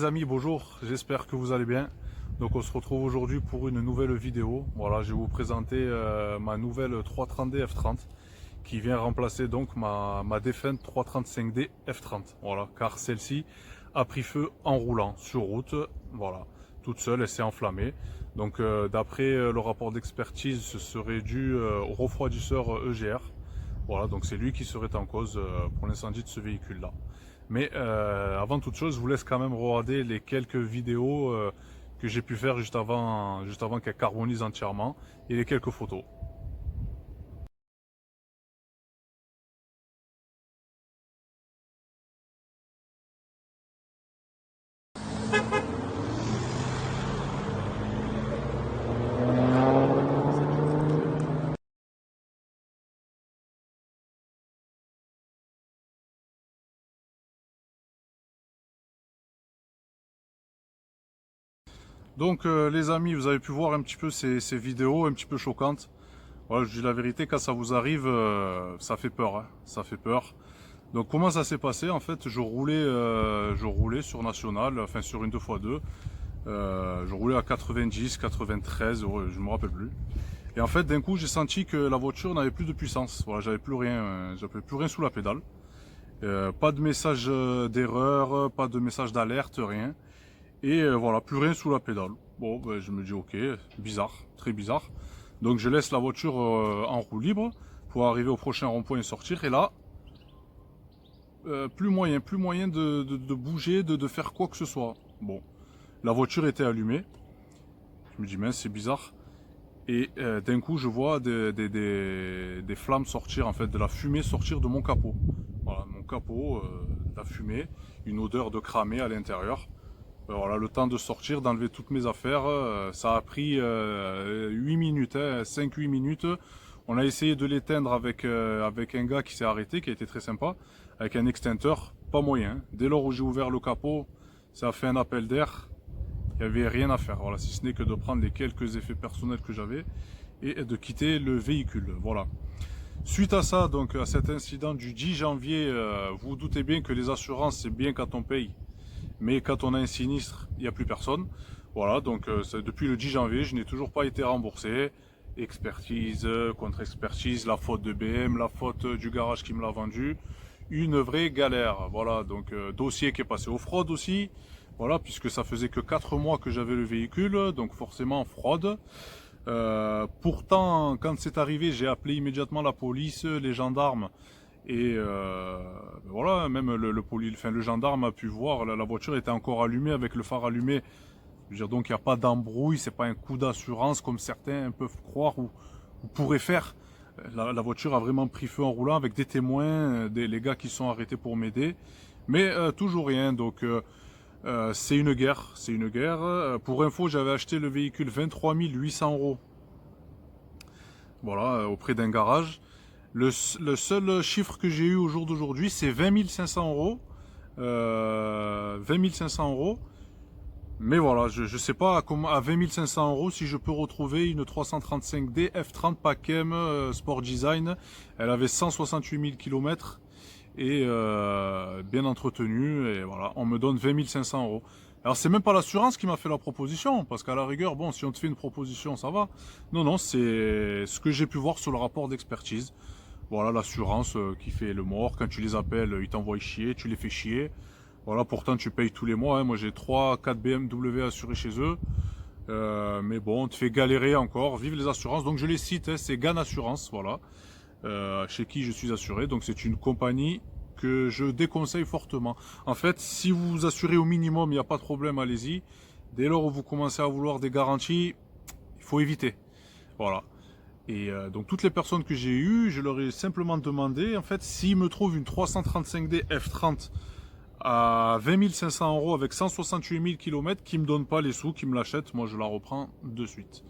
les amis, bonjour, j'espère que vous allez bien. Donc on se retrouve aujourd'hui pour une nouvelle vidéo. Voilà, je vais vous présenter ma nouvelle 330D F30 qui vient remplacer donc ma défunte 335D F30. Voilà, car celle-ci a pris feu en roulant sur route. Voilà, toute seule, elle s'est enflammée. Donc d'après le rapport d'expertise, ce serait dû au refroidisseur EGR. Voilà, donc c'est lui qui serait en cause pour l'incendie de ce véhicule-là. Mais avant toute chose, je vous laisse quand même regarder les quelques vidéos que j'ai pu faire juste avant qu'elle carbonise entièrement et les quelques photos. Donc les amis, vous avez pu voir un petit peu ces vidéos un petit peu choquantes. Voilà, je dis la vérité, quand ça vous arrive, ça fait peur, hein, ça fait peur. Donc comment ça s'est passé? En fait, je roulais sur National, enfin sur une 2x2. Je roulais à 90, 93, ouais, je me rappelle plus. Et en fait, d'un coup, j'ai senti que la voiture n'avait plus de puissance. Voilà, j'avais plus rien sous la pédale. Pas de message d'erreur, pas de message d'alerte, rien. Et voilà, plus rien sous la pédale. Bon, ben, je me dis ok, bizarre, très bizarre. Donc je laisse la voiture en roue libre pour arriver au prochain rond-point et sortir. Et là, plus moyen de bouger, de faire quoi que ce soit. Bon, la voiture était allumée. Je me dis mince, c'est bizarre. Et d'un coup, je vois des flammes sortir, en fait, de la fumée sortir de mon capot. Voilà, mon capot, de la fumée, une odeur de cramé à l'intérieur. Voilà, le temps de sortir, d'enlever toutes mes affaires, ça a pris 8 minutes, hein, 5-8 minutes. On a essayé de l'éteindre avec un gars qui s'est arrêté, qui a été très sympa, avec un extincteur, pas moyen. Dès lors où j'ai ouvert le capot, ça a fait un appel d'air. Il n'y avait rien à faire, voilà, si ce n'est que de prendre les quelques effets personnels que j'avais et de quitter le véhicule. Voilà. Suite à ça, donc à cet incident du 10 janvier, vous vous doutez bien que les assurances, c'est bien quand on paye, mais quand on a un sinistre, il n'y a plus personne. Voilà, donc depuis le 10 janvier, je n'ai toujours pas été remboursé. Expertise, contre-expertise, la faute de BM, la faute du garage qui me l'a vendu. Une vraie galère. Voilà, donc dossier qui est passé aux fraudes aussi. Voilà, puisque ça faisait que 4 mois que j'avais le véhicule, donc forcément fraude. Pourtant, quand c'est arrivé, j'ai appelé immédiatement la police, les gendarmes. Et voilà, même le gendarme a pu voir, la voiture était encore allumée avec le phare allumé. Je veux dire, donc il n'y a pas d'embrouille, c'est pas un coup d'assurance comme certains peuvent croire ou pourraient faire. La voiture a vraiment pris feu en roulant avec des témoins, les gars qui sont arrêtés pour m'aider. Mais toujours rien, donc c'est une guerre, c'est une guerre. Pour info, j'avais acheté le véhicule 23 800 euros. Voilà, auprès d'un garage. Le seul chiffre que j'ai eu au jour d'aujourd'hui, c'est 20 500 euros. 20 500 euros. Mais voilà, je ne sais pas comment, à 20 500 euros si je peux retrouver une 335D F30 Pacem Sport Design. Elle avait 168 000 km et bien entretenue. Et voilà, on me donne 20 500 euros. Alors c'est même pas l'assurance qui m'a fait la proposition, parce qu'à la rigueur, bon, si on te fait une proposition, ça va. Non, non, c'est ce que j'ai pu voir sur le rapport d'expertise. Voilà, l'assurance qui fait le mort. Quand tu les appelles, ils t'envoient chier, tu les fais chier. Voilà, pourtant tu payes tous les mois, hein. Moi j'ai 3-4 BMW assurés chez eux. Mais bon, on te fait galérer encore. Vive les assurances. Donc je les cite, hein, c'est GAN Assurance, voilà. Chez qui je suis assuré. Donc c'est une compagnie que je déconseille fortement. En fait, si vous vous assurez au minimum, il n'y a pas de problème, allez-y. Dès lors où vous commencez à vouloir des garanties, il faut éviter. Voilà. Et donc toutes les personnes que j'ai eues, je leur ai simplement demandé, en fait, s'ils me trouvent une 335D F30 à 20 500 euros avec 168 000 km, qui me donne pas les sous, qui me l'achète, moi je la reprends de suite.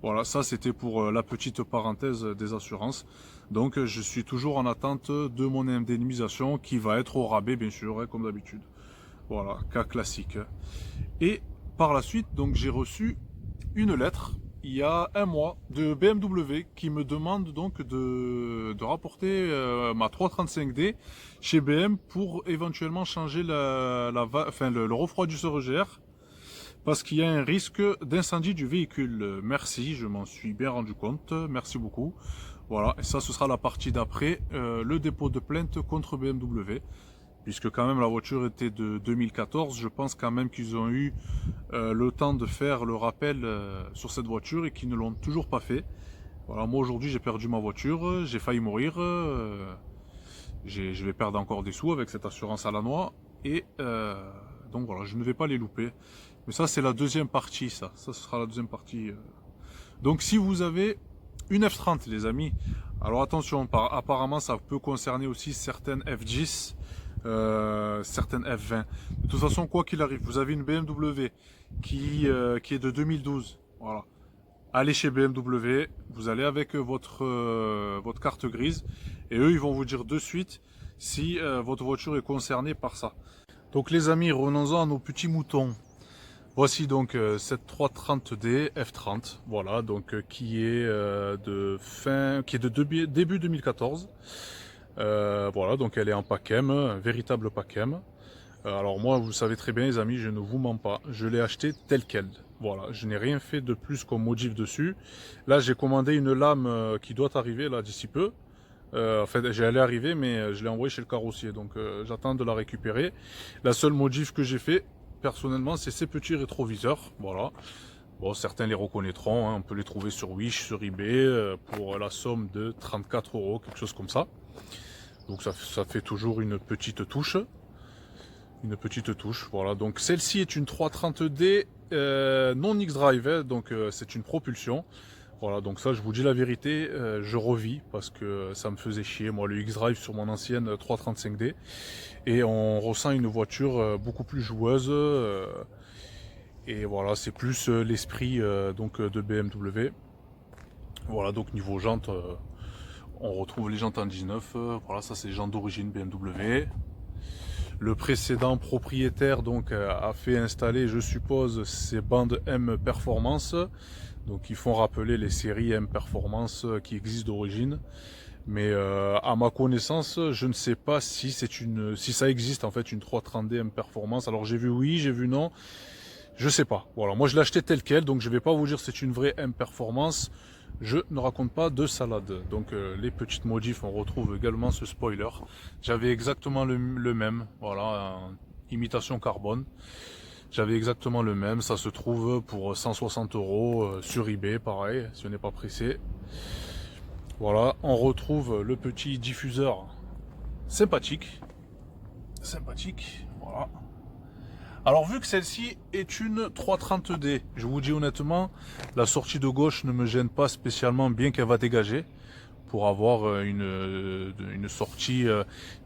Voilà, ça c'était pour la petite parenthèse des assurances. Donc je suis toujours en attente de mon indemnisation qui va être au rabais bien sûr, hein, comme d'habitude. Voilà, cas classique. Et par la suite, donc j'ai reçu une lettre il y a un mois de BMW qui me demande donc de rapporter ma 335D chez BM pour éventuellement changer le refroidisseur EGR parce qu'il y a un risque d'incendie du véhicule. Merci, je m'en suis bien rendu compte, merci beaucoup. Voilà, et ça ce sera la partie d'après, le dépôt de plainte contre BMW. Puisque quand même la voiture était de 2014, je pense quand même qu'ils ont eu le temps de faire le rappel sur cette voiture et qu'ils ne l'ont toujours pas fait. Voilà, moi aujourd'hui j'ai perdu ma voiture, j'ai failli mourir, je vais perdre encore des sous avec cette assurance à la noix et donc voilà, je ne vais pas les louper. Mais ça c'est la deuxième partie, ça sera la deuxième partie. Donc si vous avez une F30 les amis, alors attention, apparemment ça peut concerner aussi certaines F10. Certaines F20. De toute façon, quoi qu'il arrive, vous avez une BMW qui est de 2012. Voilà. Allez chez BMW, vous allez avec votre carte grise et eux ils vont vous dire de suite si votre voiture est concernée par ça. Donc les amis, revenons-en à nos petits moutons. Voici donc cette 330D F30, voilà, donc qui est début 2014. Voilà, donc elle est en PACM, un véritable PACM. Alors moi, vous le savez très bien les amis, je ne vous mens pas, je l'ai acheté tel quel. Voilà, je n'ai rien fait de plus comme modif dessus. Là, j'ai commandé une lame qui doit arriver là d'ici peu. En fait, elle est arrivée, mais je l'ai envoyée chez le carrossier, donc j'attends de la récupérer. La seule modif que j'ai fait, personnellement, c'est ces petits rétroviseurs. Voilà. Bon, certains les reconnaîtront, hein, on peut les trouver sur Wish, sur eBay, pour la somme de 34 €, quelque chose comme ça. Donc ça fait toujours une petite touche. Une petite touche, voilà. Donc celle-ci est une 330D non X-Drive, hein, donc c'est une propulsion. Voilà, donc ça je vous dis la vérité, je revis parce que ça me faisait chier, moi le X-Drive sur mon ancienne 335D. Et on ressent une voiture beaucoup plus joueuse. Et voilà, c'est plus l'esprit donc de BMW. Voilà, donc niveau jantes, on retrouve les jantes en 19. Voilà, ça c'est les jantes d'origine BMW. Le précédent propriétaire donc a fait installer, je suppose, ces bandes M Performance. Donc ils font rappeler les séries M Performance qui existent d'origine. Mais à ma connaissance, je ne sais pas si ça existe en fait une 330D M Performance. Alors j'ai vu oui, j'ai vu non. Je sais pas. Voilà, moi je l'ai acheté tel quel, donc je vais pas vous dire c'est une vraie M Performance. Je ne raconte pas de salade. Donc les petites modifs, on retrouve également ce spoiler. J'avais exactement le même, voilà, imitation carbone. J'avais exactement le même, ça se trouve pour 160 € sur eBay, pareil, si on n'est pas pressé. Voilà, on retrouve le petit diffuseur sympathique. Sympathique, voilà. Alors vu que celle-ci est une 330D, je vous dis honnêtement, la sortie de gauche ne me gêne pas spécialement, bien qu'elle va dégager, pour avoir une sortie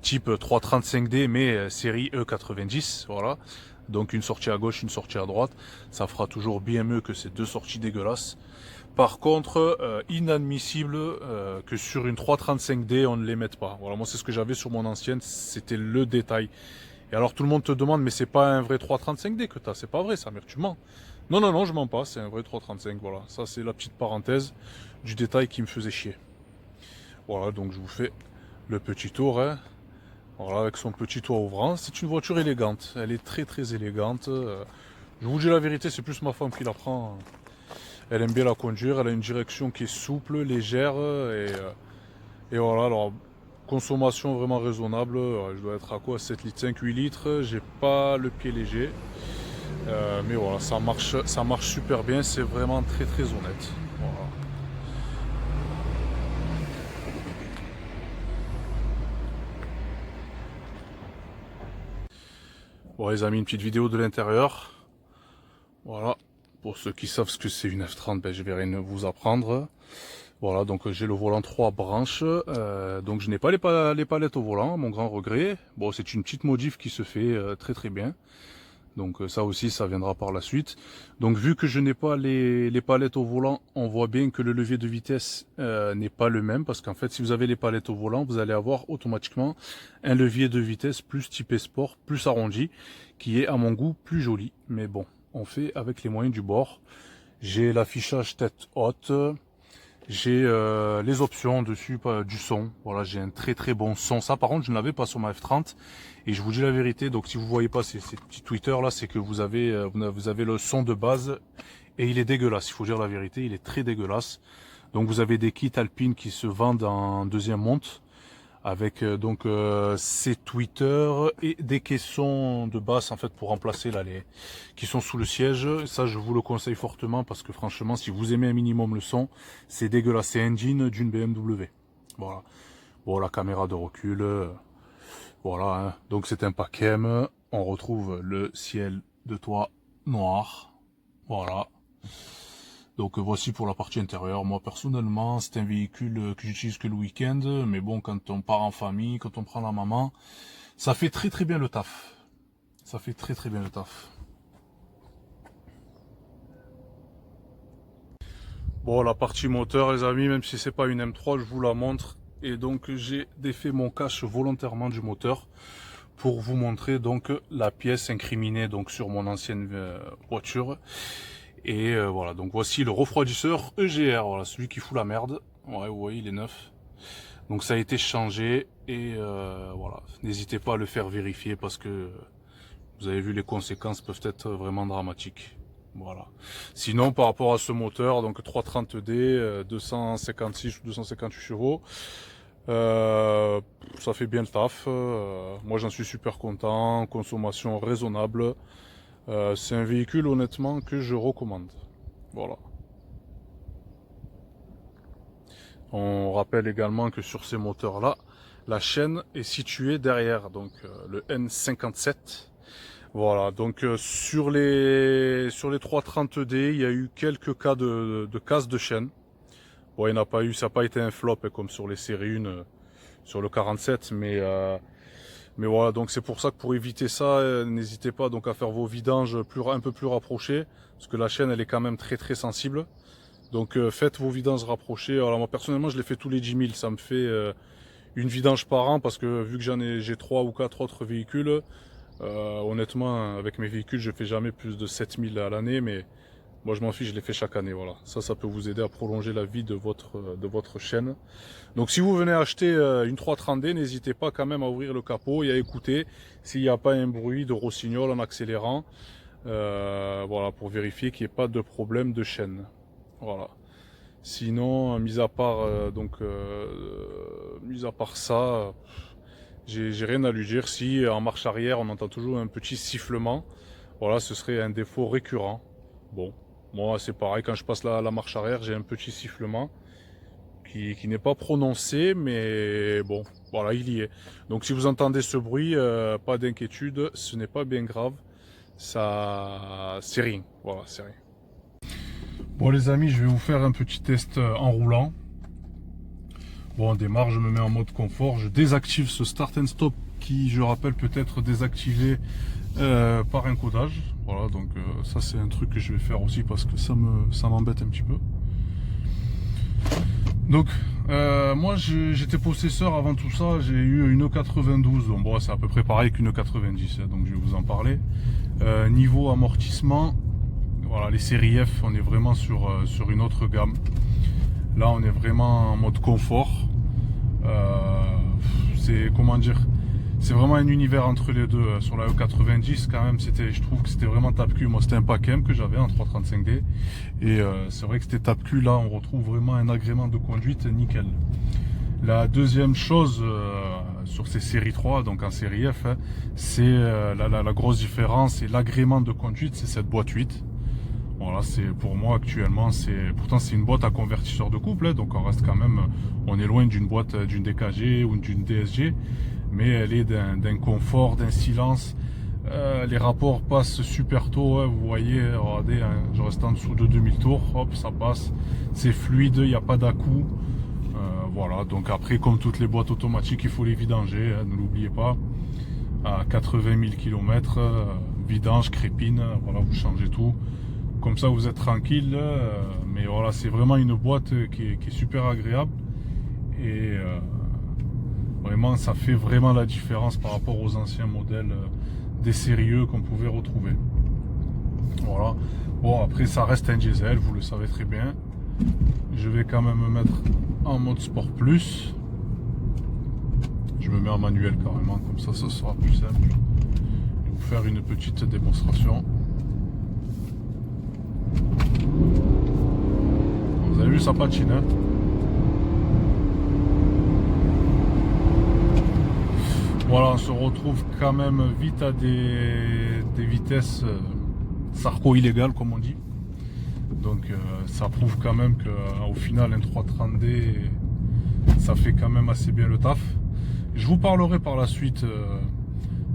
type 335D mais série E90, voilà. Donc une sortie à gauche, une sortie à droite, ça fera toujours bien mieux que ces deux sorties dégueulasses. Par contre, inadmissible que sur une 335D on ne les mette pas. Voilà, moi c'est ce que j'avais sur mon ancienne, c'était le détail. Et alors tout le monde te demande, mais c'est pas un vrai 335D que t'as, c'est pas vrai, Samir, tu mens. Non, non, non, je mens pas, c'est un vrai 335, voilà. Ça c'est la petite parenthèse du détail qui me faisait chier. Voilà, donc je vous fais le petit tour, hein. Voilà, avec son petit toit ouvrant. C'est une voiture élégante, elle est très très élégante. Je vous dis la vérité, c'est plus ma femme qui la prend. Elle aime bien la conduire, elle a une direction qui est souple, légère, et voilà, alors... Consommation vraiment raisonnable, je dois être à quoi 7 litres, 5, 8 litres, j'ai pas le pied léger. Mais voilà, ça marche super bien, c'est vraiment très très honnête. Voilà. Bon les amis, une petite vidéo de l'intérieur. Voilà, pour ceux qui savent ce que c'est une F30, ben, je vais rien vous apprendre. Voilà, donc j'ai le volant 3 branches, donc je n'ai pas les palettes au volant, à mon grand regret. Bon, c'est une petite modif qui se fait très très bien. Donc ça aussi, ça viendra par la suite. Donc vu que je n'ai pas les palettes au volant, on voit bien que le levier de vitesse n'est pas le même. Parce qu'en fait, si vous avez les palettes au volant, vous allez avoir automatiquement un levier de vitesse plus typé sport, plus arrondi, qui est à mon goût plus joli. Mais bon, on fait avec les moyens du bord. J'ai l'affichage tête haute. J'ai les options dessus, du son. Voilà, j'ai un très très bon son. Ça par contre je ne l'avais pas sur ma F30. Et je vous dis la vérité, donc si vous voyez pas ces petits tweeters là, c'est que vous avez le son de base et il est dégueulasse. Il faut dire la vérité, il est très dégueulasse. Donc vous avez des kits Alpine qui se vendent en deuxième monte avec ces tweeters et des caissons de basse en fait pour remplacer là les qui sont sous le siège. Ça je vous le conseille fortement parce que franchement si vous aimez un minimum le son, c'est dégueulasse. C'est engine d'une BMW. Voilà. Bon, la caméra de recul, voilà. Hein. Donc c'est un Pacem. On retrouve le ciel de toit noir. Voilà. Donc voici pour la partie intérieure. Moi personnellement, c'est un véhicule que j'utilise que le week-end. Mais bon, quand on part en famille, quand on prend la maman, ça fait très très bien le taf. Ça fait très très bien le taf. Bon, la partie moteur, les amis, même si c'est pas une M3, je vous la montre. Et donc j'ai défait mon cache volontairement du moteur pour vous montrer donc la pièce incriminée donc sur mon ancienne voiture. Et voilà, donc voici le refroidisseur EGR, voilà, celui qui fout la merde. Ouais, vous voyez, il est neuf. Donc ça a été changé et voilà, n'hésitez pas à le faire vérifier parce que vous avez vu les conséquences peuvent être vraiment dramatiques. Voilà. Sinon par rapport à ce moteur, donc 330D, 256 ou 258 chevaux, ça fait bien le taf. Moi j'en suis super content, consommation raisonnable. C'est un véhicule honnêtement que je recommande. Voilà. On rappelle également que sur ces moteurs là, la chaîne est située derrière, donc le N57. Voilà, donc sur les 330D, il y a eu quelques cas de casse de chaîne. Bon, il n'y en a pas eu, ça n'a pas été un flop comme sur les séries 1 sur le 47, mais voilà, donc c'est pour ça que pour éviter ça, n'hésitez pas donc à faire vos vidanges un peu plus rapprochés, parce que la chaîne elle est quand même très très sensible. Donc faites vos vidanges rapprochées. Alors moi personnellement je les fais tous les 10 000, ça me fait une vidange par an, parce que vu que j'ai 3 ou 4 autres véhicules, honnêtement avec mes véhicules je fais jamais plus de 7 000 à l'année, mais moi je m'en fiche, je les fais chaque année. Voilà, ça peut vous aider à prolonger la vie de votre chaîne. Donc si vous venez acheter une 330D, n'hésitez pas quand même à ouvrir le capot et à écouter s'il n'y a pas un bruit de rossignol en accélérant. Voilà, pour vérifier qu'il n'y ait pas de problème de chaîne. Voilà. Sinon, mis à part ça, j'ai rien à lui dire. Si en marche arrière on entend toujours un petit sifflement, voilà, ce serait un défaut récurrent. Bon, moi c'est pareil, quand je passe la marche arrière, j'ai un petit sifflement qui n'est pas prononcé, mais bon, voilà, il y est. Donc si vous entendez ce bruit, pas d'inquiétude, ce n'est pas bien grave. Ça, c'est rien. Voilà, c'est rien. Bon les amis, je vais vous faire un petit test en roulant. Bon, on démarre, je me mets en mode confort, je désactive ce start and stop qui, je rappelle, peut être désactivé par encodage. Voilà, donc ça c'est un truc que je vais faire aussi parce que ça m'embête un petit peu. Donc moi j'étais possesseur avant tout ça, j'ai eu une 92, donc bon c'est à peu près pareil qu'une 90, donc je vais vous en parler. Niveau amortissement, voilà, les séries F, on est vraiment sur une autre gamme. Là on est vraiment en mode confort. C'est comment dire, c'est vraiment un univers entre les deux. Sur la E90 quand même, je trouve que c'était vraiment tape-cul. Moi c'était un Pacem que j'avais en 335D et c'est vrai que c'était tape-cul. Là on retrouve vraiment un agrément de conduite nickel. La deuxième chose sur ces séries 3, donc en série F, hein, c'est la grosse différence et l'agrément de conduite, c'est cette boîte 8. Voilà, c'est pour moi actuellement, pourtant c'est une boîte à convertisseur de couple, hein, donc on reste quand même, on est loin d'une boîte d'une DKG ou d'une DSG, mais elle est d'un confort, d'un silence. Les rapports passent super tôt, hein, vous voyez, regardez, hein, je reste en dessous de 2000 tours, hop, ça passe, c'est fluide, il n'y a pas d'à-coup. Voilà, donc après, comme toutes les boîtes automatiques, il faut les vidanger, hein, ne l'oubliez pas. À 80 000 km, vidange, crépine, voilà, vous changez tout. Comme ça vous êtes tranquille, mais voilà, c'est vraiment une boîte qui est super agréable et vraiment ça fait vraiment la différence par rapport aux anciens modèles des sérieux qu'on pouvait retrouver. Voilà. Bon, après ça reste un diesel, vous le savez très bien. Je vais quand même me mettre en mode sport plus. Je me mets en manuel carrément, comme ça ce sera plus simple. Et vous faire une petite démonstration. Vous avez vu, ça patine, hein? Voilà, on se retrouve quand même vite à des vitesses sarco-illégales, comme on dit. Donc ça prouve quand même qu'au final un 330D, ça fait quand même assez bien le taf. Je vous parlerai par la suite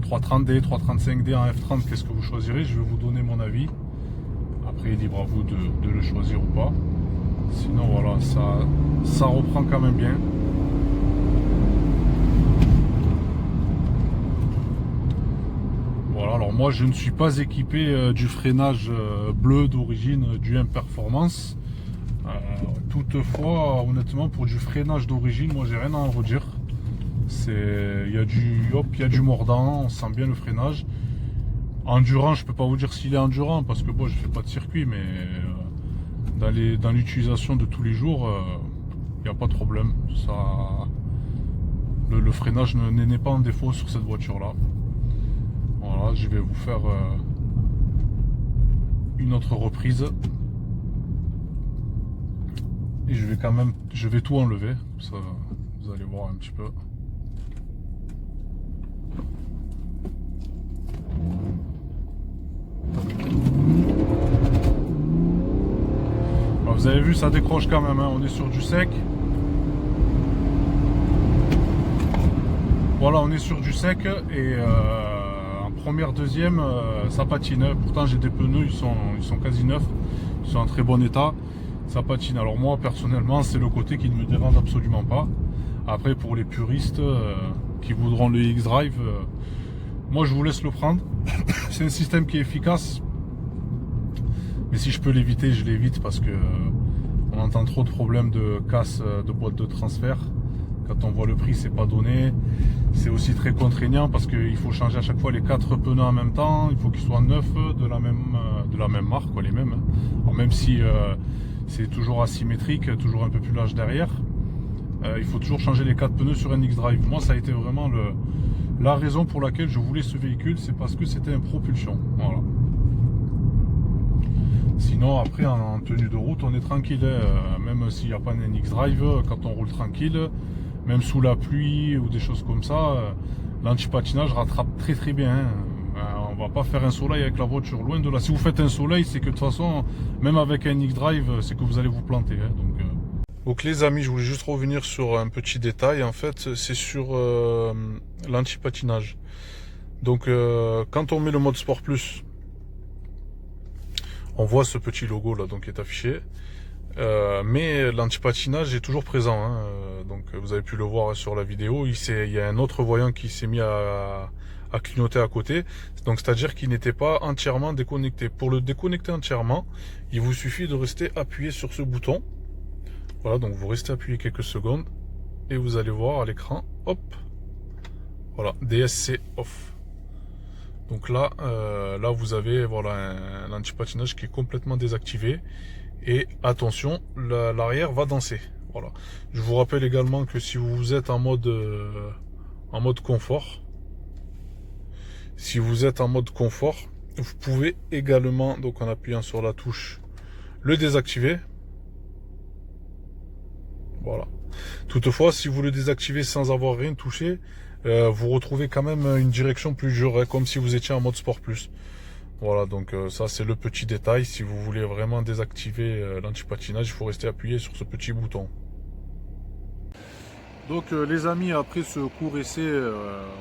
330D, 335D en F30, qu'est-ce que vous choisirez. Je vais vous donner mon avis. Après, libre à vous de le choisir ou pas. Sinon voilà, ça reprend quand même bien. Voilà, alors moi je ne suis pas équipé du freinage bleu d'origine du M Performance. Toutefois, honnêtement, pour du freinage d'origine, moi j'ai rien à en redire. Il y a du mordant, on sent bien le freinage. Endurant, je peux pas vous dire s'il est endurant parce que bon, je fais pas de circuit, mais dans l'utilisation de tous les jours, il n'y a pas de problème. Le freinage n'est pas en défaut sur cette voiture là. Voilà, je vais vous faire une autre reprise. Et je vais tout enlever, ça vous allez voir un petit peu. Alors vous avez vu, ça décroche quand même, hein. On est sur du sec. Voilà, on est sur du sec et en première, deuxième, ça patine. Pourtant j'ai des pneus, ils sont quasi neufs, ils sont en très bon état. Ça patine. Alors moi personnellement, c'est le côté qui ne me dérange absolument pas. Après pour les puristes qui voudront le X-Drive, moi je vous laisse le prendre. C'est un système qui est efficace. Mais si je peux l'éviter, je l'évite parce que on entend trop de problèmes de casse de boîte de transfert. Quand on voit le prix, c'est pas donné. C'est aussi très contraignant parce qu'il faut changer à chaque fois les 4 pneus en même temps. Il faut qu'ils soient neufs de la même marque, quoi, les mêmes. Alors même si c'est toujours asymétrique, toujours un peu plus large derrière, il faut toujours changer les 4 pneus sur un X-Drive. Moi, ça a été vraiment la raison pour laquelle je voulais ce véhicule, c'est parce que c'était un propulsion. Voilà. Sinon, après, en tenue de route, on est tranquille. Même s'il n'y a pas un X-Drive, quand on roule tranquille, même sous la pluie ou des choses comme ça, l'anti-patinage rattrape très très bien. On va pas faire un soleil avec la voiture, loin de là. Si vous faites un soleil, c'est que de toute façon, même avec un X-Drive, c'est que vous allez vous planter. Donc les amis, je voulais juste revenir sur un petit détail. En fait, c'est sur l'anti-patinage. Donc quand on met le mode Sport Plus, on voit ce petit logo là donc qui est affiché. Mais l'anti-patinage est toujours présent, hein. Donc vous avez pu le voir sur la vidéo. Il y a un autre voyant qui s'est mis à clignoter à côté. Donc c'est-à-dire qu'il n'était pas entièrement déconnecté. Pour le déconnecter entièrement, il vous suffit de rester appuyé sur ce bouton. Voilà, donc vous restez appuyé quelques secondes et vous allez voir à l'écran, hop, voilà, DSC off. Donc là, vous avez voilà un anti-patinage qui est complètement désactivé. Et attention, l'arrière va danser. Voilà. Je vous rappelle également que si vous êtes en mode confort, vous pouvez également, donc en appuyant sur la touche, le désactiver. Voilà. Toutefois, si vous le désactivez sans avoir rien touché, vous retrouvez quand même une direction plus dure, hein, comme si vous étiez en mode Sport Plus. Voilà, donc ça c'est le petit détail. Si vous voulez vraiment désactiver l'anti-patinage, il faut rester appuyé sur ce petit bouton. Donc les amis, après ce court essai,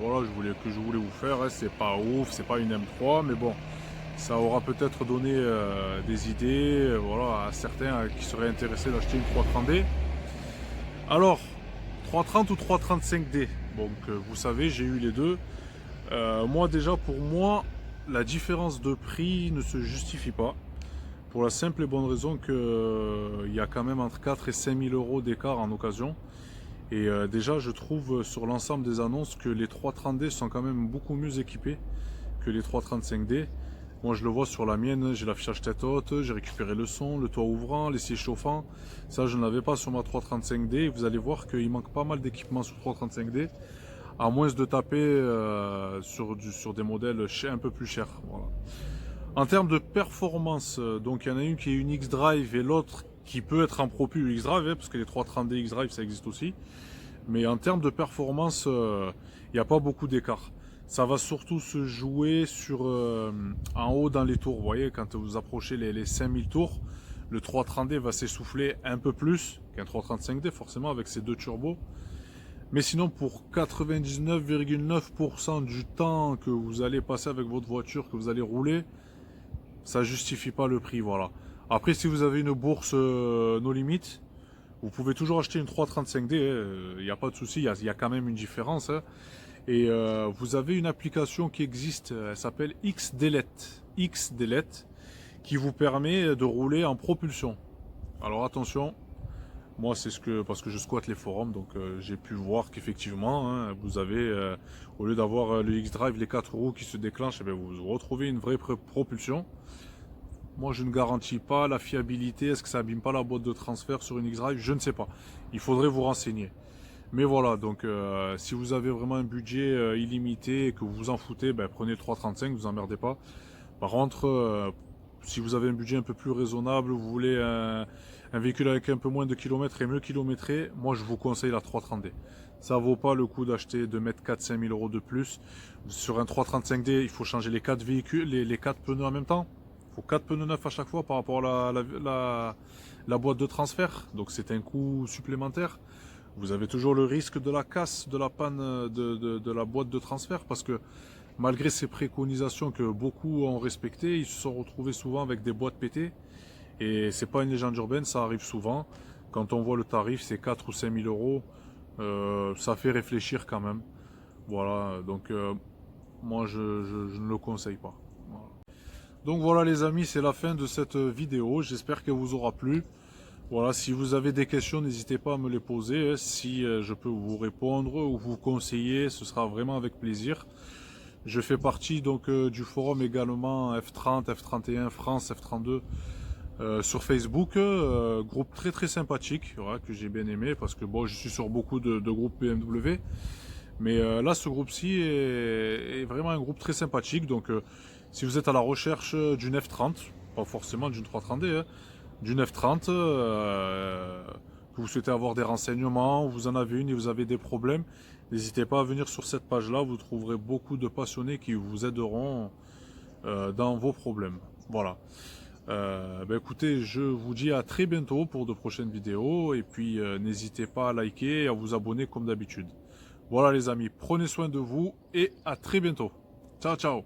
voilà, je voulais vous faire, hein, c'est pas ouf, c'est pas une M3, mais bon, ça aura peut-être donné des idées, voilà, à certains qui seraient intéressés d'acheter une 330D. Alors, 330 ou 335D, donc vous savez, j'ai eu les deux. Moi déjà, pour moi, la différence de prix ne se justifie pas. Pour la simple et bonne raison qu'il y a quand même entre 4 et 5 000 euros d'écart en occasion. Et déjà, je trouve sur l'ensemble des annonces que les 330D sont quand même beaucoup mieux équipés que les 335D. Moi je le vois sur la mienne, j'ai l'affichage tête haute, j'ai récupéré le son, le toit ouvrant, les sièges chauffants. Ça je ne l'avais pas sur ma 335D. Vous allez voir qu'il manque pas mal d'équipements sur 335D. À moins de taper sur des modèles un peu plus chers. Voilà. En termes de performance, donc il y en a une qui est une X-Drive et l'autre qui peut être en propulsion X-Drive, parce que les 330D X-Drive ça existe aussi. Mais en termes de performance, il n'y a pas beaucoup d'écart. Ça va surtout se jouer sur en haut dans les tours. Vous voyez, quand vous approchez les 5000 tours, le 330D va s'essouffler un peu plus qu'un 335D, forcément, avec ses deux turbos. Mais sinon, pour 99,9% du temps que vous allez passer avec votre voiture, que vous allez rouler, ça justifie pas le prix, voilà. Après, si vous avez une bourse no limite, vous pouvez toujours acheter une 335D, il n'y a pas de souci, il y a quand même une différence. Hein. Et vous avez une application qui existe, elle s'appelle X-Delete, qui vous permet de rouler en propulsion. Alors attention, moi c'est parce que je squatte les forums, donc j'ai pu voir qu'effectivement, hein, vous avez, au lieu d'avoir le X-Drive, les 4 roues qui se déclenchent, eh bien, vous retrouvez une vraie propulsion. Moi, je ne garantis pas la fiabilité. Est-ce que ça abîme pas la boîte de transfert sur une X-Drive? Je ne sais pas. Il faudrait vous renseigner. Mais voilà, donc si vous avez vraiment un budget illimité et que vous vous en foutez, ben, prenez le 335, vous emmerdez pas. Par contre, si vous avez un budget un peu plus raisonnable, vous voulez un véhicule avec un peu moins de kilomètres et mieux kilométré, moi je vous conseille la 330D. Ça vaut pas le coup d'acheter, de mettre 4-5 000 euros de plus. Sur un 335D, il faut changer les 4 véhicules, les 4 pneus en même temps. Il faut 4 pneus neufs à chaque fois par rapport à la boîte de transfert. Donc c'est un coût supplémentaire. Vous avez toujours le risque de la casse, de la panne de la boîte de transfert, parce que malgré ces préconisations que beaucoup ont respectées, ils se sont retrouvés souvent avec des boîtes pétées. Et c'est pas une légende urbaine, ça arrive souvent. Quand on voit le tarif, c'est 4 ou 5 000 euros, ça fait réfléchir quand même. Voilà, donc moi je ne le conseille pas. Voilà. Donc voilà les amis, c'est la fin de cette vidéo, j'espère qu'elle vous aura plu. Voilà, si vous avez des questions, n'hésitez pas à me les poser. Si je peux vous répondre ou vous conseiller, ce sera vraiment avec plaisir. Je fais partie donc du forum également F30, F31 France, F32 sur Facebook. Groupe très très sympathique, voilà, que j'ai bien aimé parce que bon, je suis sur beaucoup de groupes BMW. Mais là, ce groupe-ci est vraiment un groupe très sympathique. Donc si vous êtes à la recherche d'une F30, pas forcément d'une 330D, hein, d'une F30, que vous souhaitez avoir des renseignements, vous en avez une et vous avez des problèmes, n'hésitez pas à venir sur cette page-là, vous trouverez beaucoup de passionnés qui vous aideront dans vos problèmes. Voilà. Ben écoutez, je vous dis à très bientôt pour de prochaines vidéos et puis n'hésitez pas à liker et à vous abonner comme d'habitude. Voilà les amis, prenez soin de vous et à très bientôt. Ciao ciao.